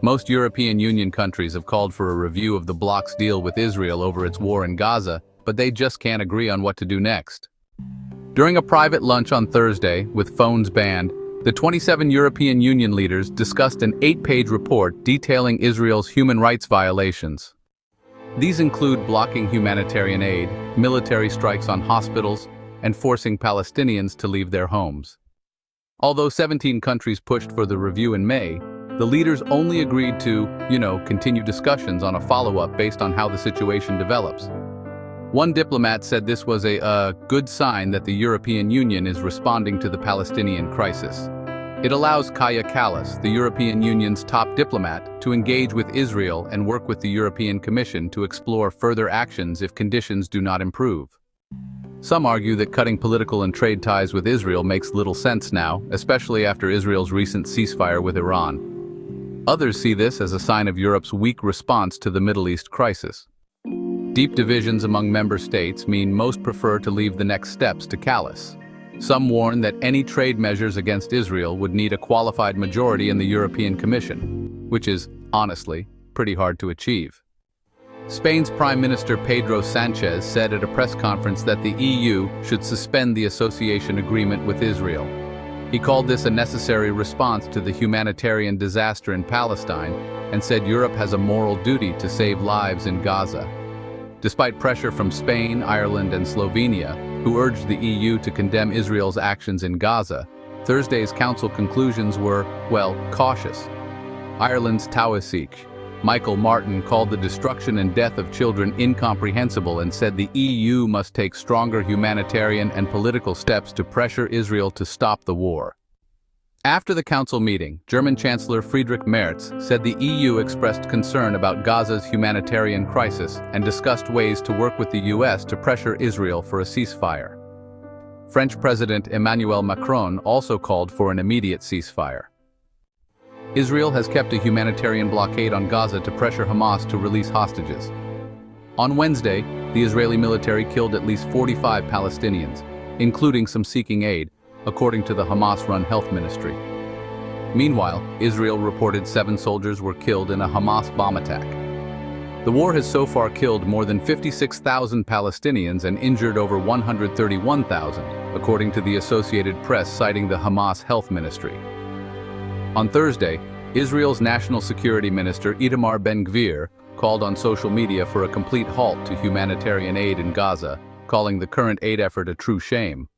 Most European Union countries have called for a review of the bloc's deal with Israel over its war in Gaza, but they just can't agree on what to do next. During a private lunch on Thursday, with phones banned, the 27 European Union leaders discussed an 8-page report detailing Israel's human rights violations. These include blocking humanitarian aid, military strikes on hospitals, and forcing Palestinians to leave their homes. Although 17 countries pushed for the review in May, the leaders only agreed to, continue discussions on a follow-up based on how the situation develops. One diplomat said this was a good sign that the European Union is responding to the Palestinian crisis. It allows Kaja Kallas, the European Union's top diplomat, to engage with Israel and work with the European Commission to explore further actions if conditions do not improve. Some argue that cutting political and trade ties with Israel makes little sense now, especially after Israel's recent ceasefire with Iran. Others see this as a sign of Europe's weak response to the Middle East crisis. Deep divisions among member states mean most prefer to leave the next steps to Kallas. Some warn that any trade measures against Israel would need a qualified majority in the European Commission, which is, honestly, pretty hard to achieve. Spain's Prime Minister Pedro Sánchez said at a press conference that the EU should suspend the association agreement with Israel. He called this a necessary response to the humanitarian disaster in Palestine and said Europe has a moral duty to save lives in Gaza. Despite pressure from Spain, Ireland, and Slovenia, who urged the EU to condemn Israel's actions in Gaza, Thursday's Council conclusions were, cautious. Ireland's Taoiseach, Michael Martin, called the destruction and death of children incomprehensible and said the EU must take stronger humanitarian and political steps to pressure Israel to stop the war. After the Council meeting, German Chancellor Friedrich Merz said the EU expressed concern about Gaza's humanitarian crisis and discussed ways to work with the US to pressure Israel for a ceasefire. French President Emmanuel Macron also called for an immediate ceasefire. Israel has kept a humanitarian blockade on Gaza to pressure Hamas to release hostages. On Wednesday, the Israeli military killed at least 45 Palestinians, including some seeking aid, according to the Hamas-run health ministry. Meanwhile, Israel reported 7 soldiers were killed in a Hamas bomb attack. The war has so far killed more than 56,000 Palestinians and injured over 131,000, according to the Associated Press citing the Hamas health ministry. On Thursday, Israel's National Security Minister Itamar Ben-Gvir called on social media for a complete halt to humanitarian aid in Gaza, calling the current aid effort a true shame.